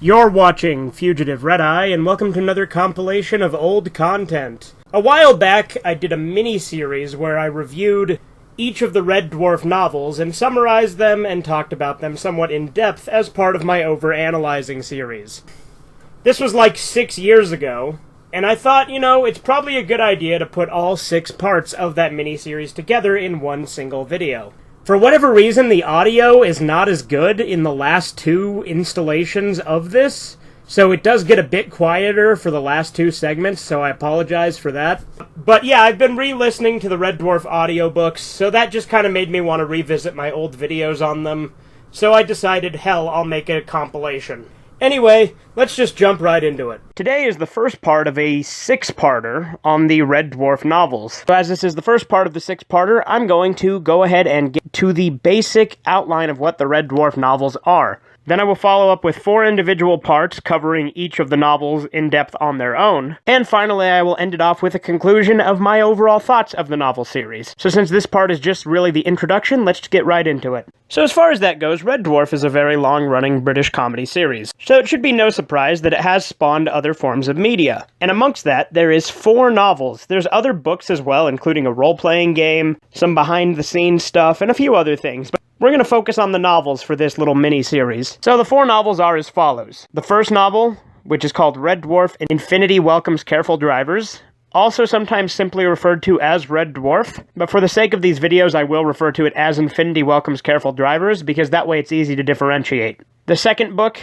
You're watching Fugitive Red-Eye, and welcome to another compilation of old content. A while back, I did a mini-series where I reviewed each of the Red Dwarf novels and summarized them and talked about them somewhat in depth as part of my Overanalyzing series. This was like 6 years ago, and I thought, it's probably a good idea to put all 6 parts of that mini-series together in one single video. For whatever reason, the audio is not as good in the last 2 installations of this, so it does get a bit quieter for the last 2 segments, so I apologize for that. But yeah, I've been re-listening to the Red Dwarf audiobooks, so that just kind of made me want to revisit my old videos on them, so I decided, hell, I'll make a compilation. Anyway, let's just jump right into it. Today is the first part of a 6-parter on the Red Dwarf novels. So as this is the first part of the 6-parter, I'm going to go ahead and get to the basic outline of what the Red Dwarf novels are. Then I will follow up with 4 individual parts covering each of the novels in depth on their own. And finally, I will end it off with a conclusion of my overall thoughts of the novel series. So since this part is just really the introduction, let's get right into it. So as far as that goes, Red Dwarf is a very long-running British comedy series. So it should be no surprise that it has spawned other forms of media. And amongst that, there is 4 novels. There's other books as well, including a role-playing game, some behind-the-scenes stuff, and a few other things. But we're going to focus on the novels for this little mini-series. So the 4 novels are as follows. The first novel, which is called Red Dwarf Infinity Welcomes Careful Drivers, also sometimes simply referred to as Red Dwarf, but for the sake of these videos I will refer to it as Infinity Welcomes Careful Drivers, because that way it's easy to differentiate. The second book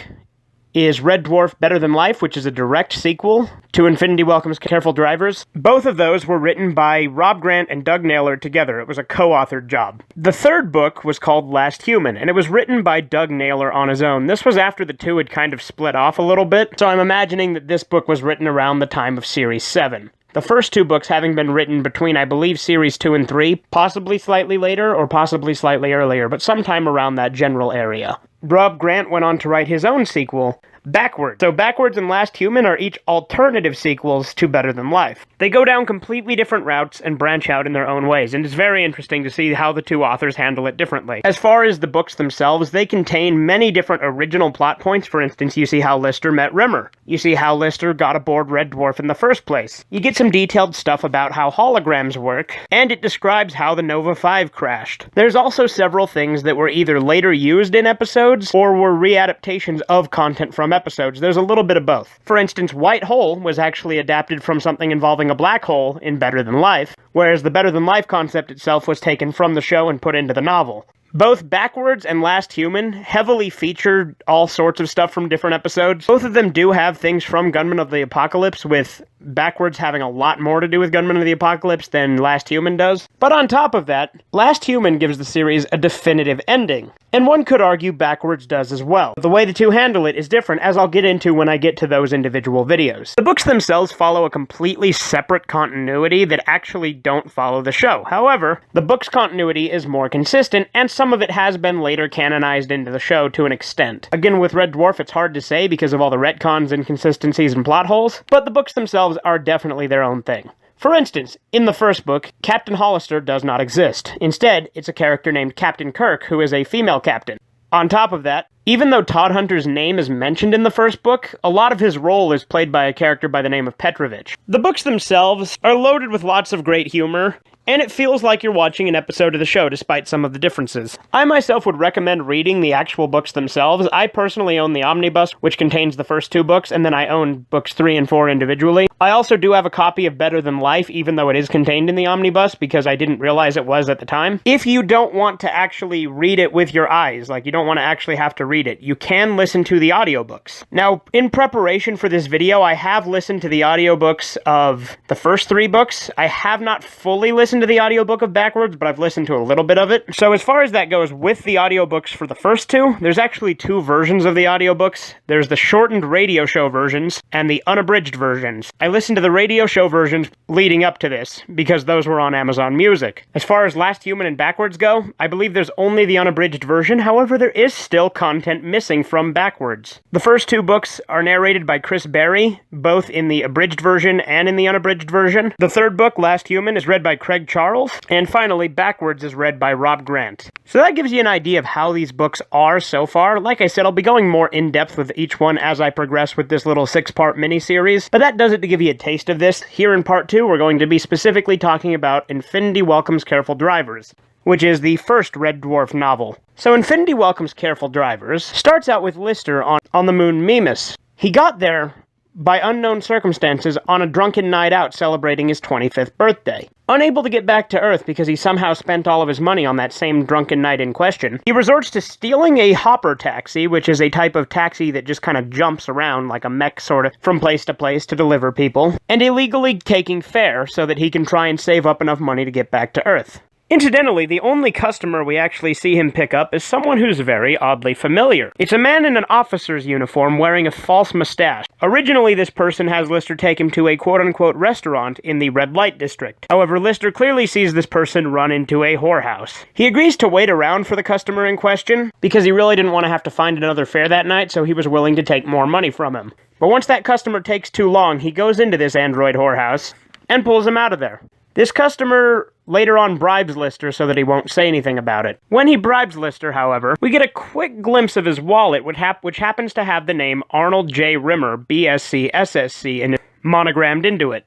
is Red Dwarf Better Than Life, which is a direct sequel to Infinity Welcomes Careful Drivers. Both of those were written by Rob Grant and Doug Naylor together. It was a co-authored job. The third book was called Last Human, and it was written by Doug Naylor on his own. This was after the two had kind of split off a little bit, so I'm imagining that this book was written around the time of Series 7. The first 2 books having been written between, I believe, Series 2 and 3, possibly slightly later or possibly slightly earlier, but sometime around that general area. Rob Grant went on to write his own sequel, Backwards. So Backwards and Last Human are each alternative sequels to Better Than Life. They go down completely different routes and branch out in their own ways, and it's very interesting to see how the 2 authors handle it differently. As far as the books themselves, they contain many different original plot points. For instance, you see how Lister met Rimmer. You see how Lister got aboard Red Dwarf in the first place. You get some detailed stuff about how holograms work, and it describes how the Nova 5 crashed. There's also several things that were either later used in episodes or were readaptations of content from episodes. There's a little bit of both. For instance, White Hole was actually adapted from something involving a black hole in Better Than Life, whereas the Better Than Life concept itself was taken from the show and put into the novel. Both Backwards and Last Human heavily featured all sorts of stuff from different episodes. Both of them do have things from Gunman of the Apocalypse, with Backwards having a lot more to do with Gunman of the Apocalypse than Last Human does. But on top of that, Last Human gives the series a definitive ending. And one could argue Backwards does as well. The way the 2 handle it is different, as I'll get into when I get to those individual videos. The books themselves follow a completely separate continuity that actually don't follow the show. However, the book's continuity is more consistent, and some of it has been later canonized into the show to an extent. Again, with Red Dwarf, it's hard to say because of all the retcons, inconsistencies, and plot holes, but the books themselves are definitely their own thing. For instance, in the first book, Captain Hollister does not exist. Instead, it's a character named Captain Kirk, who is a female captain. On top of that, even though Todd Hunter's name is mentioned in the first book, a lot of his role is played by a character by the name of Petrovich. The books themselves are loaded with lots of great humor, and it feels like you're watching an episode of the show despite some of the differences. I myself would recommend reading the actual books themselves. I personally own the omnibus, which contains the first 2 books, and then I own books 3 and 4 individually. I also do have a copy of Better Than Life, even though it is contained in the omnibus, because I didn't realize it was at the time. If you don't want to actually read it with your eyes, like you don't want to actually have to read it, you can listen to the audiobooks. Now, in preparation for this video, I have listened to the audiobooks of the first 3 books. I have not fully listened to the audiobook of Backwards, but I've listened to a little bit of it. So as far as that goes, with the audiobooks for the first 2, there's actually 2 versions of the audiobooks. There's the shortened radio show versions and the unabridged versions. I listened to the radio show versions leading up to this, because those were on Amazon Music. As far as Last Human and Backwards go, I believe there's only the unabridged version. However, there is still content missing from Backwards. The first 2 books are narrated by Chris Berry, both in the abridged version and in the unabridged version. The third book, Last Human, is read by Craig David Charles. And finally, Backwards is read by Rob Grant. So that gives you an idea of how these books are so far. Like I said, I'll be going more in-depth with each one as I progress with this little 6-part mini-series, but that does it to give you a taste of this. Here in part 2, we're going to be specifically talking about Infinity Welcome's Careful Drivers, which is the first Red Dwarf novel. So Infinity Welcome's Careful Drivers starts out with Lister on the moon Mimas. He got there by unknown circumstances on a drunken night out celebrating his 25th birthday. Unable to get back to Earth because he somehow spent all of his money on that same drunken night in question, he resorts to stealing a hopper taxi, which is a type of taxi that just kind of jumps around like a mech sort of from place to place to deliver people, and illegally taking fare so that he can try and save up enough money to get back to Earth. Incidentally, the only customer we actually see him pick up is someone who's very oddly familiar. It's a man in an officer's uniform wearing a false mustache. Originally, this person has Lister take him to a quote-unquote restaurant in the red light district. However, Lister clearly sees this person run into a whorehouse. He agrees to wait around for the customer in question, because he really didn't want to have to find another fare that night, so he was willing to take more money from him. But once that customer takes too long, he goes into this android whorehouse and pulls him out of there. This customer later on bribes Lister so that he won't say anything about it. When he bribes Lister, however, we get a quick glimpse of his wallet, which happens to have the name Arnold J. Rimmer, BSc, SSC, monogrammed into it.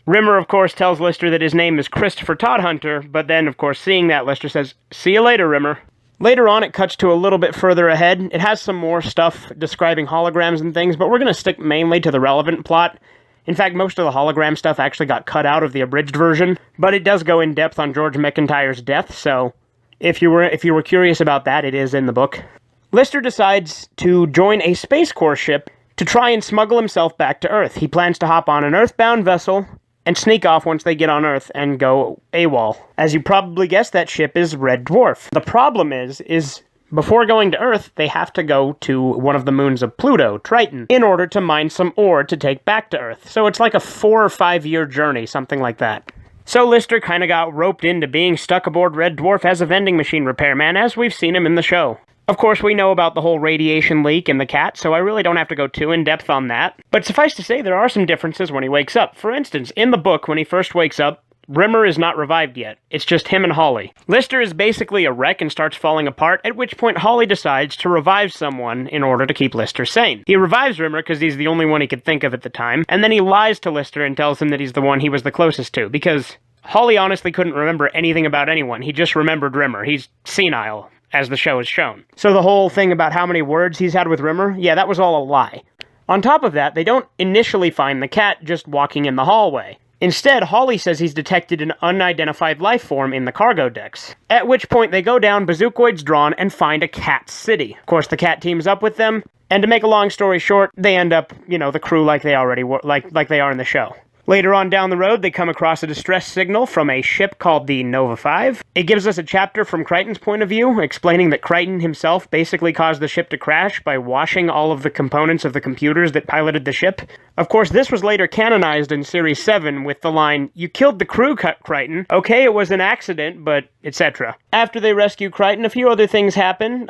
Rimmer, of course, tells Lister that his name is Christopher Todhunter, but then, of course, seeing that, Lister says, "See you later, Rimmer." Later on, it cuts to a little bit further ahead. It has some more stuff describing holograms and things, but we're going to stick mainly to the relevant plot. In fact, most of the hologram stuff actually got cut out of the abridged version, but it does go in depth on George McIntyre's death, so if you were curious about that, it is in the book. Lister decides to join a Space Corps ship to try and smuggle himself back to Earth. He plans to hop on an Earthbound vessel and sneak off once they get on Earth and go AWOL. As you probably guessed, that ship is Red Dwarf. The problem is before going to Earth, they have to go to one of the moons of Pluto, Triton, in order to mine some ore to take back to Earth. So it's like a 4 or 5 year journey, something like that. So Lister kind of got roped into being stuck aboard Red Dwarf as a vending machine repairman, as we've seen him in the show. Of course, we know about the whole radiation leak and the cat, so I really don't have to go too in-depth on that. But suffice to say, there are some differences when he wakes up. For instance, in the book, when he first wakes up, Rimmer is not revived yet. It's just him and Holly. Lister is basically a wreck and starts falling apart, at which point Holly decides to revive someone in order to keep Lister sane. He revives Rimmer because he's the only one he could think of at the time, and then he lies to Lister and tells him that he's the one he was the closest to, because Holly honestly couldn't remember anything about anyone. He just remembered Rimmer. He's senile, as the show has shown. So the whole thing about how many words he's had with Rimmer, yeah, that was all a lie. On top of that, they don't initially find the cat just walking in the hallway. Instead, Holly says he's detected an unidentified life form in the cargo decks. At which point they go down, bazookoids drawn, and find a cat city. Of course, the cat teams up with them, and to make a long story short, they end up, the crew like they already were, like they are in the show. Later on down the road, they come across a distress signal from a ship called the Nova 5. It gives us a chapter from Crichton's point of view, explaining that Crichton himself basically caused the ship to crash by washing all of the components of the computers that piloted the ship. Of course, this was later canonized in Series 7 with the line, "You killed the crew, Crichton. Okay, it was an accident, but etc." After they rescue Crichton, a few other things happen,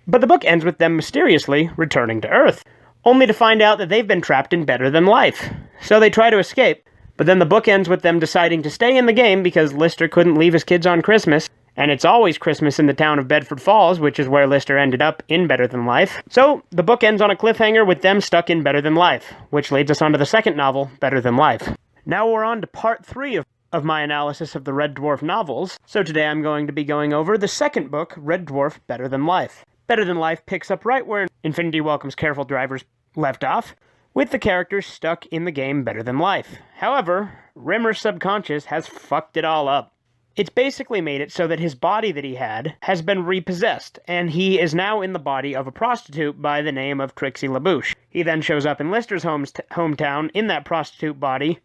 but the book ends with them mysteriously returning to Earth, only to find out that they've been trapped in Better Than Life. So they try to escape, but then the book ends with them deciding to stay in the game because Lister couldn't leave his kids on Christmas, and it's always Christmas in the town of Bedford Falls, which is where Lister ended up in Better Than Life. So the book ends on a cliffhanger with them stuck in Better Than Life, which leads us on to the second novel, Better Than Life. Now we're on to part 3 of my analysis of the Red Dwarf novels, so today I'm going to be going over the second book, Red Dwarf, Better Than Life. Better Than Life picks up right where Infinity Welcome's Careful Drivers left off, with the characters stuck in the game Better Than Life. However, Rimmer's subconscious has fucked it all up. It's basically made it so that his body that he had has been repossessed, and he is now in the body of a prostitute by the name of Trixie LaBouche. He then shows up in Lister's hometown in that prostitute body,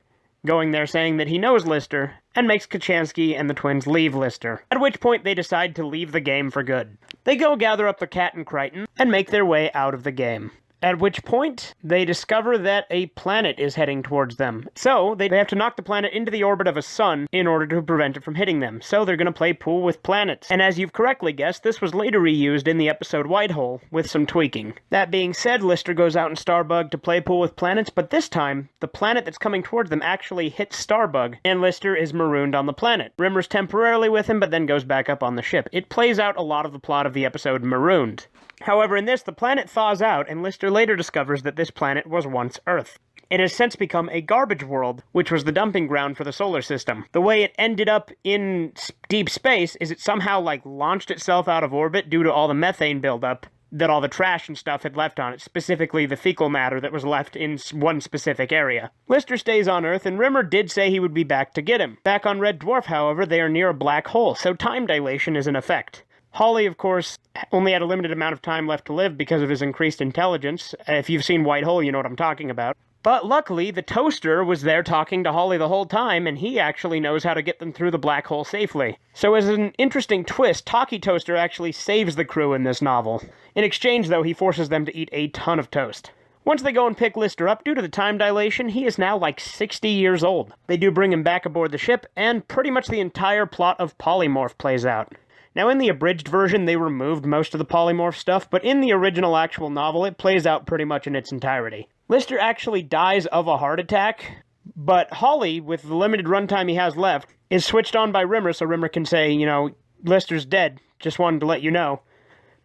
going there saying that he knows Lister, and makes Kachansky and the twins leave Lister, at which point they decide to leave the game for good. They go gather up the cat and Crichton, and make their way out of the game. At which point, they discover that a planet is heading towards them. So, they have to knock the planet into the orbit of a sun in order to prevent it from hitting them. So, they're going to play pool with planets. And as you've correctly guessed, this was later reused in the episode White Hole, with some tweaking. That being said, Lister goes out in Starbug to play pool with planets, but this time, the planet that's coming towards them actually hits Starbug, and Lister is marooned on the planet. Rimmer's temporarily with him, but then goes back up on the ship. It plays out a lot of the plot of the episode Marooned. However, in this, the planet thaws out, and Lister later discovers that this planet was once Earth. It has since become a garbage world, which was the dumping ground for the solar system. The way it ended up in deep space is it somehow, launched itself out of orbit due to all the methane buildup that all the trash and stuff had left on it, specifically the fecal matter that was left in one specific area. Lister stays on Earth, and Rimmer did say he would be back to get him. Back on Red Dwarf, however, they are near a black hole, so time dilation is in effect. Holly, of course, only had a limited amount of time left to live because of his increased intelligence. If you've seen White Hole, you know what I'm talking about. But luckily, the Toaster was there talking to Holly the whole time, and he actually knows how to get them through the black hole safely. So as an interesting twist, Talkie Toaster actually saves the crew in this novel. In exchange, though, he forces them to eat a ton of toast. Once they go and pick Lister up, due to the time dilation, he is now 60 years old. They do bring him back aboard the ship, and pretty much the entire plot of Polymorph plays out. Now, in the abridged version, they removed most of the polymorph stuff, but in the original actual novel, it plays out pretty much in its entirety. Lister actually dies of a heart attack, but Holly, with the limited runtime he has left, is switched on by Rimmer, so Rimmer can say, Lister's dead, just wanted to let you know.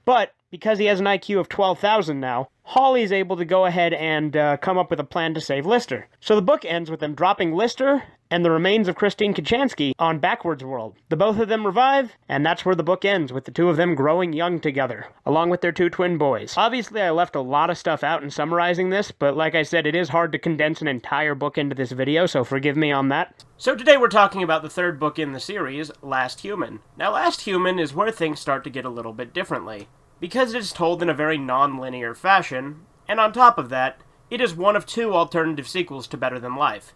But, because he has an IQ of 12,000 now, Holly's able to go ahead and come up with a plan to save Lister. So the book ends with them dropping Lister and the remains of Christine Kachansky on Backwards World. The both of them revive, and that's where the book ends, with the two of them growing young together, along with their two twin boys. Obviously, I left a lot of stuff out in summarizing this, but like I said, it is hard to condense an entire book into this video, so forgive me on that. So today we're talking about the third book in the series, Last Human. Now, Last Human is where things start to get a little bit differently, because it is told in a very non-linear fashion, and on top of that, it is one of two alternative sequels to Better Than Life.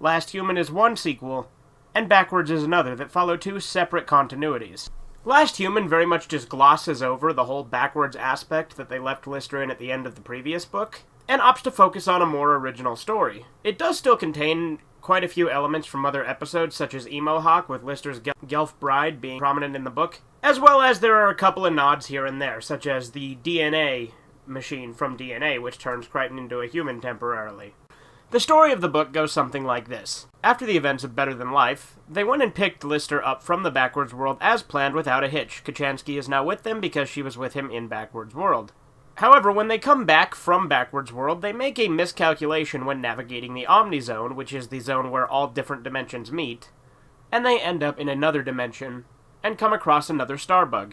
Last Human is one sequel, and Backwards is another that follow two separate continuities. Last Human very much just glosses over the whole backwards aspect that they left Lister in at the end of the previous book, and opts to focus on a more original story. It does still contain quite a few elements from other episodes, such as Emo Hawk, with Lister's Gelf Bride being prominent in the book, as well as there are a couple of nods here and there, such as the DNA machine from DNA, which turns Crichton into a human temporarily. The story of the book goes something like this. After the events of Better Than Life, they went and picked Lister up from the Backwards World as planned without a hitch. Kachansky is now with them because she was with him in Backwards World. However, when they come back from Backwards World, they make a miscalculation when navigating the Omnizone, which is the zone where all different dimensions meet, and they end up in another dimension and come across another Starbug.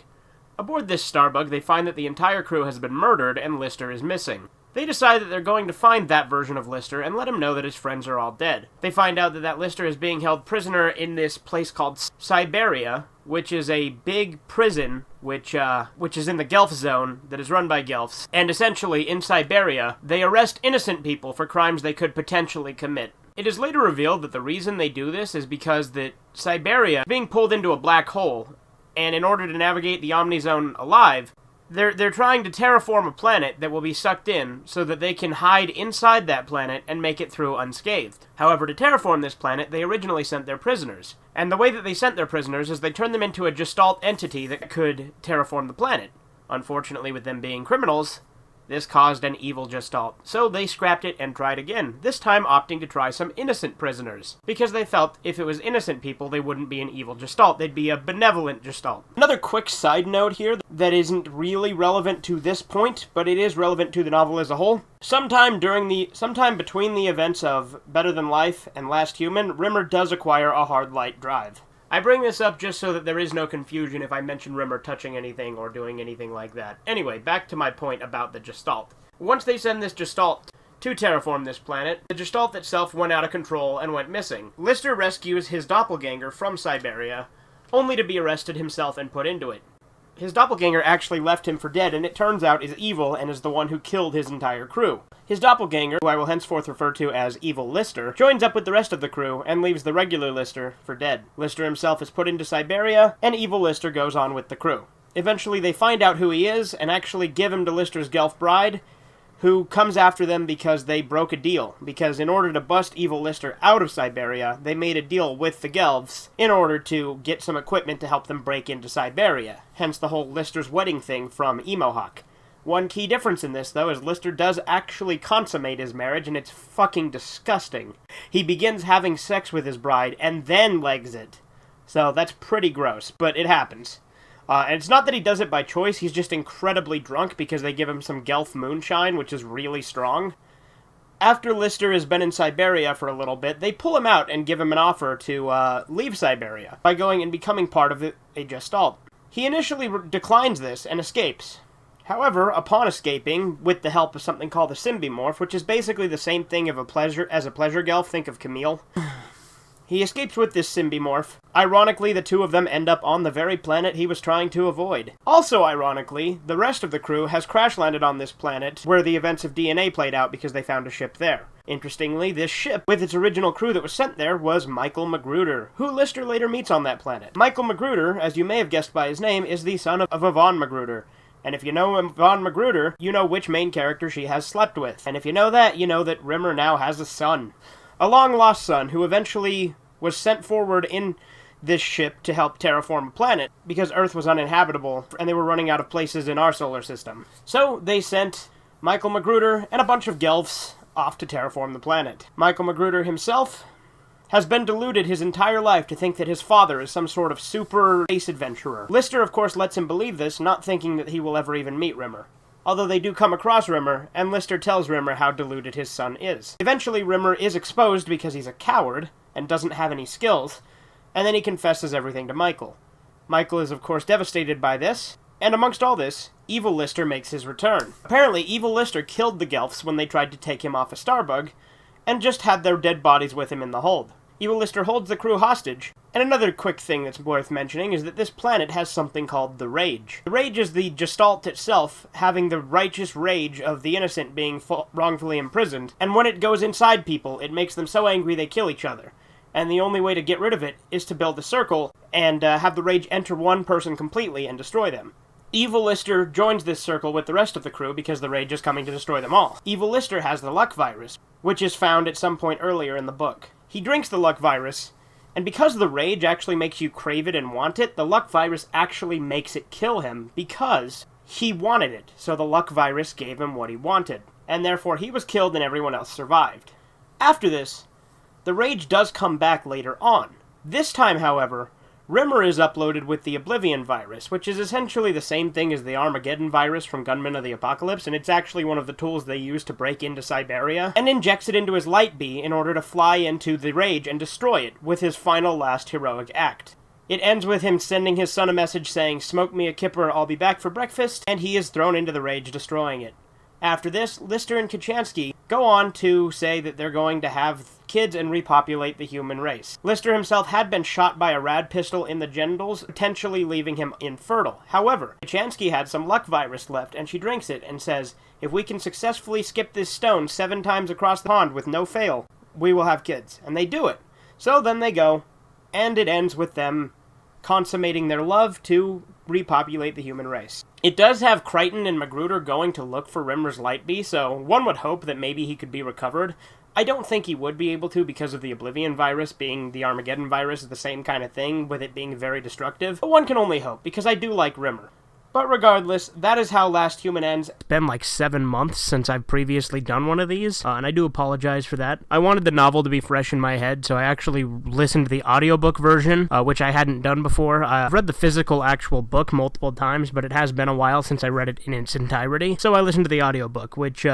Aboard this Starbug, they find that the entire crew has been murdered and Lister is missing. They decide that they're going to find that version of Lister and let him know that his friends are all dead. They find out that Lister is being held prisoner in this place called Siberia, which is a big prison which is in the Gelf zone that is run by Gelfs. And essentially, in Siberia, they arrest innocent people for crimes they could potentially commit. It is later revealed that the reason they do this is because that Siberia is being pulled into a black hole, and in order to navigate the Omnizone alive, they're trying to terraform a planet that will be sucked in so that they can hide inside that planet and make it through unscathed. However, to terraform this planet, they originally sent their prisoners. And the way that they sent their prisoners is they turned them into a Gestalt entity that could terraform the planet. Unfortunately, with them being criminals, this caused an evil Gestalt. So they scrapped it and tried again, this time opting to try some innocent prisoners, because they felt if it was innocent people, they wouldn't be an evil Gestalt, they'd be a benevolent Gestalt. Another quick side note here that isn't really relevant to this point, but it is relevant to the novel as a whole. Sometime between the events of Better Than Life and Last Human, Rimmer does acquire a hard light drive. I bring this up just so that there is no confusion if I mention Rimmer touching anything or doing anything like that. Anyway, back to my point about the Gestalt. Once they send this Gestalt to terraform this planet, the Gestalt itself went out of control and went missing. Lister rescues his doppelganger from Siberia, only to be arrested himself and put into it. His doppelganger actually left him for dead, and it turns out is evil and is the one who killed his entire crew. His doppelganger, who I will henceforth refer to as Evil Lister, joins up with the rest of the crew and leaves the regular Lister for dead. Lister himself is put into Siberia, and Evil Lister goes on with the crew. Eventually they find out who he is, and actually give him to Lister's Gelf Bride, who comes after them because they broke a deal. Because in order to bust Evil Lister out of Siberia, they made a deal with the Gelfs in order to get some equipment to help them break into Siberia. Hence the whole Lister's wedding thing from Emohawk. One key difference in this, though, is Lister does actually consummate his marriage, and it's fucking disgusting. He begins having sex with his bride, and then legs it. So that's pretty gross, but it happens. And it's not that he does it by choice, he's just incredibly drunk because they give him some Gelf moonshine, which is really strong. After Lister has been in Siberia for a little bit, they pull him out and give him an offer to leave Siberia by going and becoming part of a Gestalt. He initially declines this and escapes. However, upon escaping, with the help of something called the Symbimorph, which is basically the same thing as a pleasure Gelf, think of Camille, he escapes with this Symbimorph. Ironically, the two of them end up on the very planet he was trying to avoid. Also ironically, the rest of the crew has crash-landed on this planet, where the events of DNA played out because they found a ship there. Interestingly, this ship, with its original crew that was sent there, was Michael Magruder, who Lister later meets on that planet. Michael Magruder, as you may have guessed by his name, is the son of Yvonne Magruder. And if you know Yvonne Magruder, you know which main character she has slept with. And if you know that Rimmer now has a son. A long-lost son who eventually was sent forward in this ship to help terraform a planet because Earth was uninhabitable and they were running out of places in our solar system. So they sent Michael Magruder and a bunch of Gelfs off to terraform the planet. Michael Magruder himself has been deluded his entire life to think that his father is some sort of super space adventurer. Lister, of course, lets him believe this, not thinking that he will ever even meet Rimmer. Although they do come across Rimmer, and Lister tells Rimmer how deluded his son is. Eventually, Rimmer is exposed because he's a coward and doesn't have any skills, and then he confesses everything to Michael. Michael is, of course, devastated by this, and amongst all this, Evil Lister makes his return. Apparently, Evil Lister killed the Gelfs when they tried to take him off a Starbug, and just had their dead bodies with him in the hold. Evil Lister holds the crew hostage, and another quick thing that's worth mentioning is that this planet has something called the Rage. The Rage is the Gestalt itself having the righteous rage of the innocent being wrongfully imprisoned, and when it goes inside people, it makes them so angry they kill each other. And the only way to get rid of it is to build a circle and have the Rage enter one person completely and destroy them. Evil Lister joins this circle with the rest of the crew because the Rage is coming to destroy them all. Evil Lister has the luck virus, which is found at some point earlier in the book. He drinks the luck virus, and because the Rage actually makes you crave it and want it, the luck virus actually makes it kill him because he wanted it, so the luck virus gave him what he wanted, and therefore he was killed and everyone else survived. After this, the Rage does come back later on. This time, however, Rimmer is uploaded with the Oblivion virus, which is essentially the same thing as the Armageddon virus from Gunmen of the Apocalypse, and it's actually one of the tools they use to break into Siberia, and injects it into his light bee in order to fly into the Rage and destroy it with his final last heroic act. It ends with him sending his son a message saying, "Smoke me a kipper, I'll be back for breakfast," and he is thrown into the Rage, destroying it. After this, Lister and Kachansky go on to say that they're going to have kids and repopulate the human race. Lister himself had been shot by a rad pistol in the genitals, potentially leaving him infertile. However, Kachansky had some luck virus left, and she drinks it and says, "If we can successfully skip this stone 7 times across the pond with no fail, we will have kids." And they do it. So then they go, and it ends with them consummating their love to repopulate the human race. It does have Crichton and Magruder going to look for Rimmer's light bee, so one would hope that maybe he could be recovered. I don't think he would be able to because of the Oblivion virus being the Armageddon virus, the same kind of thing, with it being very destructive. But one can only hope, because I do like Rimmer. But regardless, that is how Last Human ends. It's been like 7 months since I've previously done one of these, and I do apologize for that. I wanted the novel to be fresh in my head, so I actually listened to the audiobook version, which I hadn't done before. I've read the physical actual book multiple times, but it has been a while since I read it in its entirety, so I listened to the audiobook, which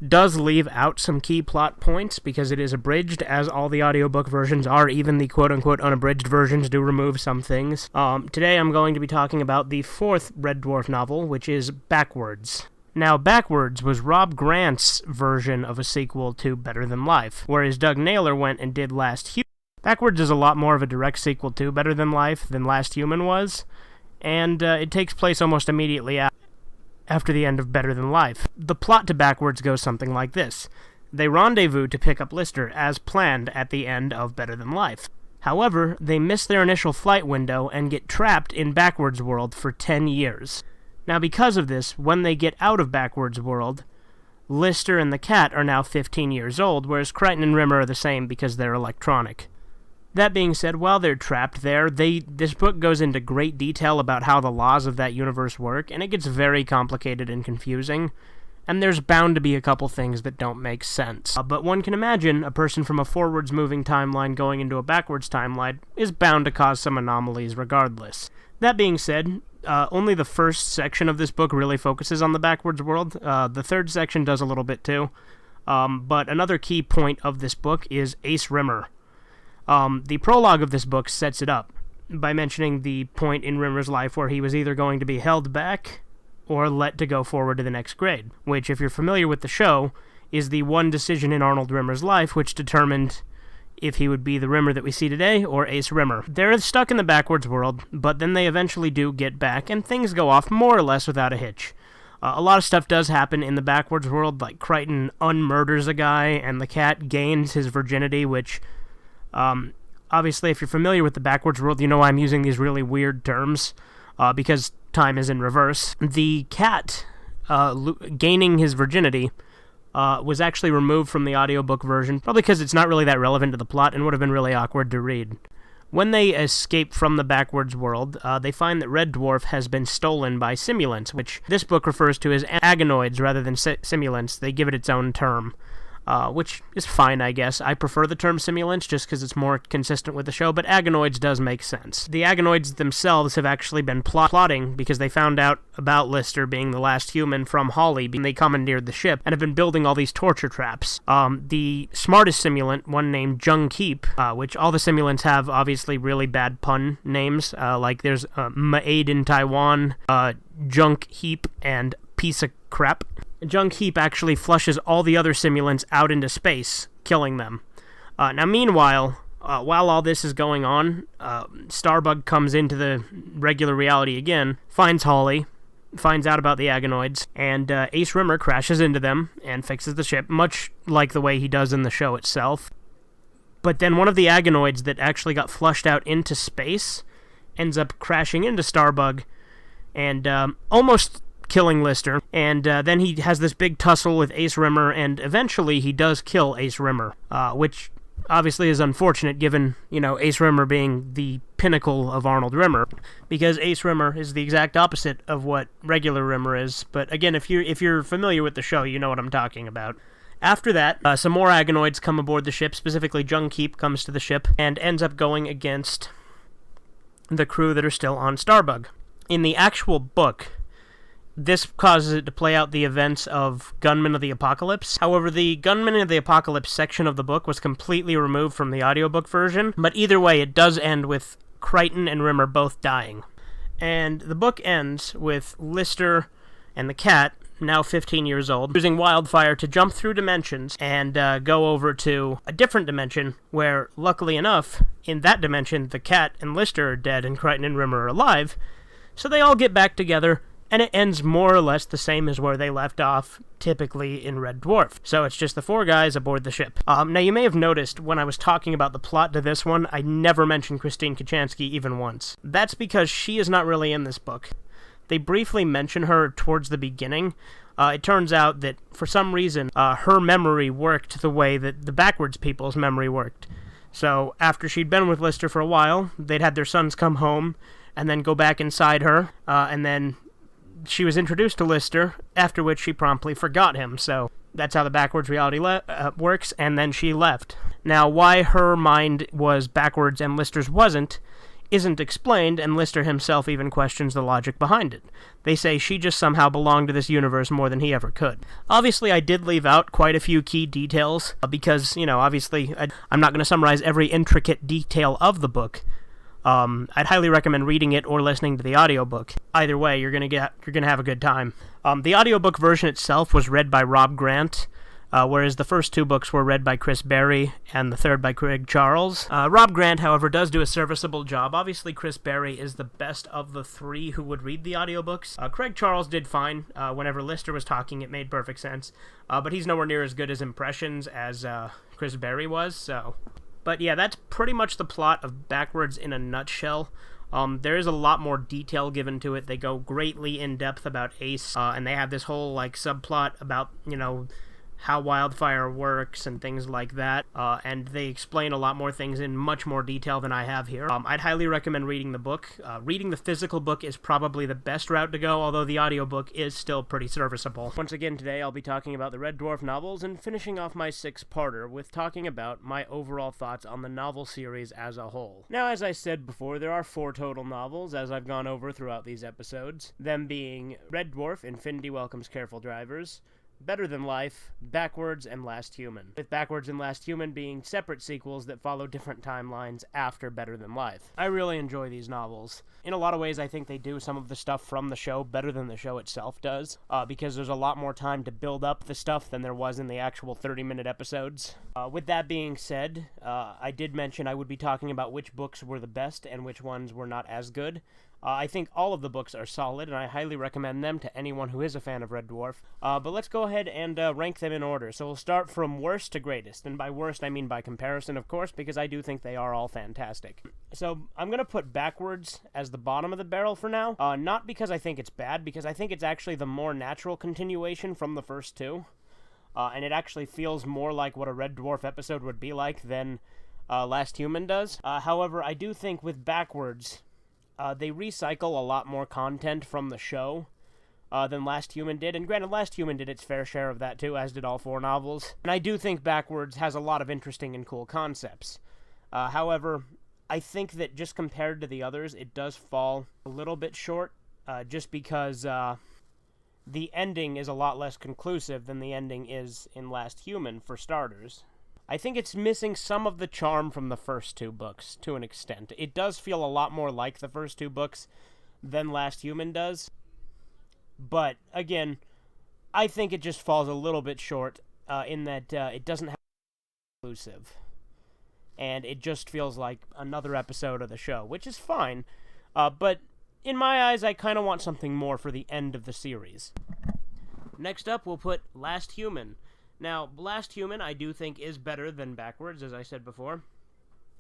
does leave out some key plot points because it is abridged, as all the audiobook versions are. Even the quote-unquote unabridged versions do remove some things. Today I'm going to be talking about the 4th Red Dwarf novel, which is Backwards. Now, Backwards was Rob Grant's version of a sequel to Better Than Life, whereas Doug Naylor went and did Last Human. Backwards is a lot more of a direct sequel to Better Than Life than Last Human was, and it takes place almost immediately after the end of Better Than Life. The plot to Backwards goes something like this. They rendezvous to pick up Lister as planned at the end of Better Than Life. However, they miss their initial flight window and get trapped in Backwards World for 10 years. Now because of this, when they get out of Backwards World, Lister and the cat are now 15 years old, whereas Crichton and Rimmer are the same because they're electronic. That being said, while they're trapped there, this book goes into great detail about how the laws of that universe work, and it gets very complicated and confusing, and there's bound to be a couple things that don't make sense. But one can imagine a person from a forwards-moving timeline going into a backwards timeline is bound to cause some anomalies regardless. That being said, only the first section of this book really focuses on the backwards world. The third section does a little bit too. But another key point of this book is Ace Rimmer. The prologue of this book sets it up by mentioning the point in Rimmer's life where he was either going to be held back or let to go forward to the next grade, which, if you're familiar with the show, is the one decision in Arnold Rimmer's life which determined if he would be the Rimmer that we see today, or Ace Rimmer. They're stuck in the backwards world, but then they eventually do get back, and things go off more or less without a hitch. A lot of stuff does happen in the backwards world, like Crichton unmurders a guy, and the cat gains his virginity, which, obviously, if you're familiar with the backwards world, you know I'm using these really weird terms, because time is in reverse. The cat, gaining his virginity, was actually removed from the audiobook version, probably because it's not really that relevant to the plot and would have been really awkward to read. When they escape from the backwards world, they find that Red Dwarf has been stolen by simulants, which this book refers to as agonoids rather than simulants. They give it its own term, which is fine, I guess. I prefer the term simulants just because it's more consistent with the show, but agonoids does make sense. The agonoids themselves have actually been plotting because they found out about Lister being the last human from Hawley, and they commandeered the ship, and have been building all these torture traps. The smartest simulant, one named Jung Keep, which all the simulants have obviously really bad pun names, like there's Made in Taiwan, Junk Heap, and Piece of Crap. Junk Heap actually flushes all the other simulants out into space, killing them. Now, meanwhile, while all this is going on, Starbug comes into the regular reality again, finds Hawley, finds out about the agonoids, and Ace Rimmer crashes into them and fixes the ship, much like the way he does in the show itself. But then one of the agonoids that actually got flushed out into space ends up crashing into Starbug and almost killing Lister, and then he has this big tussle with Ace Rimmer, and eventually he does kill Ace Rimmer, which obviously is unfortunate given, Ace Rimmer being the pinnacle of Arnold Rimmer, because Ace Rimmer is the exact opposite of what regular Rimmer is, but again, if you're familiar with the show, you know what I'm talking about. After that, some more agonoids come aboard the ship, specifically Jung Keep comes to the ship, and ends up going against the crew that are still on Starbug. In the actual book, this causes it to play out the events of Gunmen of the Apocalypse. However, the Gunmen of the Apocalypse section of the book was completely removed from the audiobook version, but either way, it does end with Crichton and Rimmer both dying. And the book ends with Lister and the cat, now 15 years old, using Wildfire to jump through dimensions and go over to a different dimension where, luckily enough, in that dimension, the cat and Lister are dead and Crichton and Rimmer are alive, so they all get back together, and it ends more or less the same as where they left off, typically in Red Dwarf. So it's just the four guys aboard the ship. Now, you may have noticed when I was talking about the plot to this one, I never mentioned Christine Kochanski even once. That's because she is not really in this book. They briefly mention her towards the beginning. It turns out that, for some reason, her memory worked the way that the backwards people's memory worked. So, after she'd been with Lister for a while, they'd had their sons come home, and then go back inside her, and then she was introduced to Lister, after which she promptly forgot him, so that's how the backwards reality works, and then she left. Now, why her mind was backwards and Lister's wasn't, isn't explained, and Lister himself even questions the logic behind it. They say she just somehow belonged to this universe more than he ever could. Obviously, I did leave out quite a few key details, because, obviously, I'm not going to summarize every intricate detail of the book. I'd highly recommend reading it or listening to the audiobook. Either way, you're gonna have a good time. The audiobook version itself was read by Rob Grant, whereas the first two books were read by Chris Berry and the third by Craig Charles. Rob Grant, however, does do a serviceable job. Obviously, Chris Berry is the best of the three who would read the audiobooks. Craig Charles did fine. Whenever Lister was talking, it made perfect sense. But he's nowhere near as good as impressions as Chris Berry was, so... But yeah, that's pretty much the plot of Backwards in a nutshell. There is a lot more detail given to it. They go greatly in depth about Ace, and they have this whole subplot about how wildfire works and things like that, and they explain a lot more things in much more detail than I have here. I'd highly recommend reading the book. Reading the physical book is probably the best route to go, although the audiobook is still pretty serviceable. Once again today I'll be talking about the Red Dwarf novels and finishing off my 6-parter with talking about my overall thoughts on the novel series as a whole. Now, as I said before, there are 4 total novels, as I've gone over throughout these episodes, them being Red Dwarf, Infinity Welcomes Careful Drivers, Better Than Life, Backwards, and Last Human, with Backwards and Last Human being separate sequels that follow different timelines after Better Than Life. I really enjoy these novels. In a lot of ways, I think they do some of the stuff from the show better than the show itself does, because there's a lot more time to build up the stuff than there was in the actual 30-minute episodes. With that being said, I did mention I would be talking about which books were the best and which ones were not as good. I think all of the books are solid, and I highly recommend them to anyone who is a fan of Red Dwarf. But let's go ahead and rank them in order. So we'll start from worst to greatest, and by worst I mean by comparison, of course, because I do think they are all fantastic. So I'm going to put Backwards as the bottom of the barrel for now, not because I think it's bad, because I think it's actually the more natural continuation from the first 2. And it actually feels more like what a Red Dwarf episode would be like than Last Human does. However, I do think with Backwards, they recycle a lot more content from the show than Last Human did, and granted, Last Human did its fair share of that too, as did all 4 novels. And I do think Backwards has a lot of interesting and cool concepts. However, I think that just compared to the others, it does fall a little bit short, just because the ending is a lot less conclusive than the ending is in Last Human, for starters. I think it's missing some of the charm from the first 2 books, to an extent. It does feel a lot more like the first 2 books than Last Human does. But, again, I think it just falls a little bit short in that it doesn't have inclusive. And it just feels like another episode of the show, which is fine. But, in my eyes, I kind of want something more for the end of the series. Next up, we'll put Last Human. Now, Last Human I do think is better than Backwards, as I said before.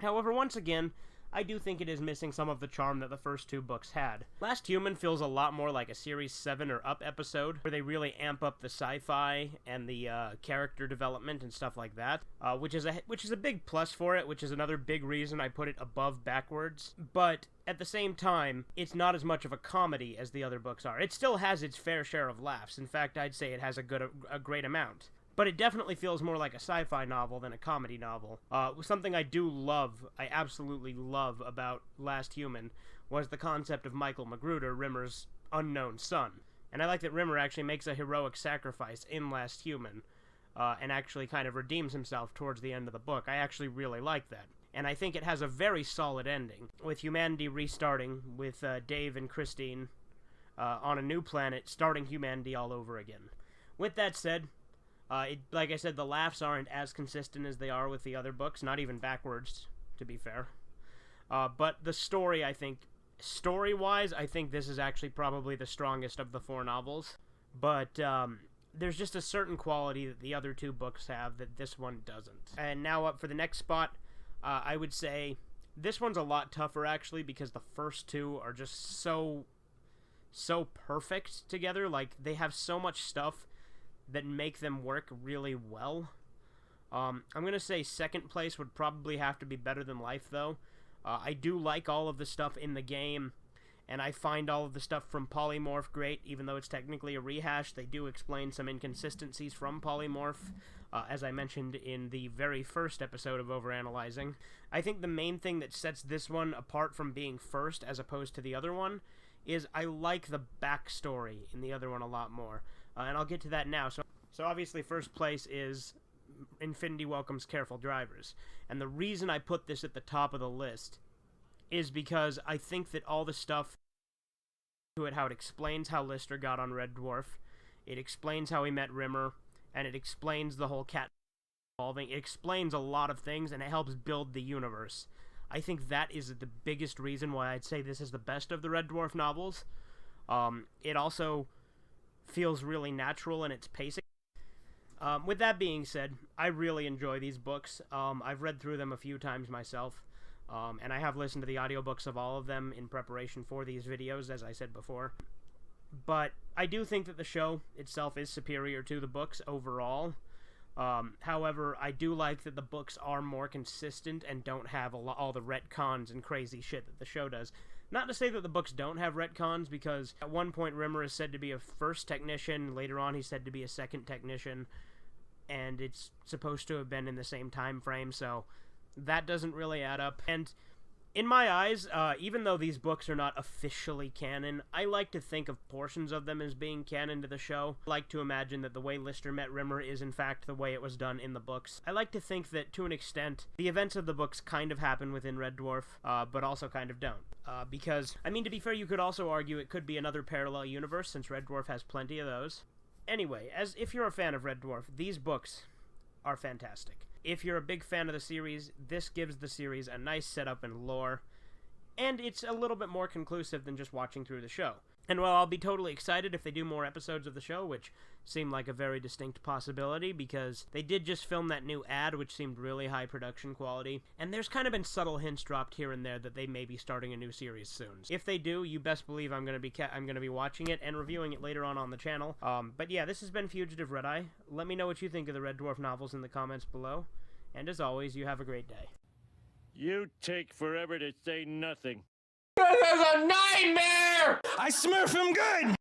However, once again, I do think it is missing some of the charm that the first 2 books had. Last Human feels a lot more like a Series 7 or up episode, where they really amp up the sci-fi and the character development and stuff like that, which is a big plus for it, which is another big reason I put it above Backwards. But at the same time, it's not as much of a comedy as the other books are. It still has its fair share of laughs. In fact, I'd say it has a great amount. But it definitely feels more like a sci-fi novel than a comedy novel. Something I absolutely love about Last Human, was the concept of Michael Magruder, Rimmer's unknown son. And I like that Rimmer actually makes a heroic sacrifice in Last Human, and actually kind of redeems himself towards the end of the book. I actually really like that. And I think it has a very solid ending, with humanity restarting, with Dave and Christine on a new planet, starting humanity all over again. With that said, like I said, the laughs aren't as consistent as they are with the other books, not even Backwards, to be fair. But the story, I think, story-wise, I think this is actually probably the strongest of the 4 novels. But there's just a certain quality that the other 2 books have that this one doesn't. And now up for the next spot, I would say this one's a lot tougher, actually, because the first 2 are just so perfect together. Like, they have so much stuff that make them work really well. I'm going to say second place would probably have to be Better Than Life, though. I do like all of the stuff in the game, and I find all of the stuff from Polymorph great, even though it's technically a rehash. They do explain some inconsistencies from Polymorph, as I mentioned in the very first episode of Overanalyzing. I think the main thing that sets this one apart from being first as opposed to the other one is I like the backstory in the other one a lot more. And I'll get to that now. So obviously first place is Infinity Welcomes Careful Drivers. And the reason I put this at the top of the list is because I think that all the stuff to it, how it explains how Lister got on Red Dwarf, it explains how he met Rimmer, and it explains the whole cat evolving. It explains a lot of things, and it helps build the universe. I think that is the biggest reason why I'd say this is the best of the Red Dwarf novels. It also feels really natural in its pacing. With that being said, I really enjoy these books. I've read through them a few times myself. And I have listened to the audiobooks of all of them in preparation for these videos, as I said before. But I do think that the show itself is superior to the books overall. However, I do like that the books are more consistent and don't have all the retcons and crazy shit that the show does. Not to say that the books don't have retcons, because at one point Rimmer is said to be a first technician, later on he's said to be a second technician, and it's supposed to have been in the same time frame, so that doesn't really add up. And in my eyes, even though these books are not officially canon, I like to think of portions of them as being canon to the show. I like to imagine that the way Lister met Rimmer is in fact the way it was done in the books. I like to think that, to an extent, the events of the books kind of happen within Red Dwarf, but also kind of don't. Because, I mean, to be fair, you could also argue it could be another parallel universe, since Red Dwarf has plenty of those. Anyway, if you're a fan of Red Dwarf, these books are fantastic. If you're a big fan of the series, this gives the series a nice setup and lore, and it's a little bit more conclusive than just watching through the show. And while I'll be totally excited if they do more episodes of the show, which seem like a very distinct possibility, because they did just film that new ad, which seemed really high production quality, and there's kind of been subtle hints dropped here and there that they may be starting a new series soon. If they do, you best believe I'm gonna be watching it and reviewing it later on the channel. But yeah, this has been Fugitive Red Eye. Let me know what you think of the Red Dwarf novels in the comments below, and as always, you have a great day. You take forever to say nothing. This is a nightmare! I smurf him good!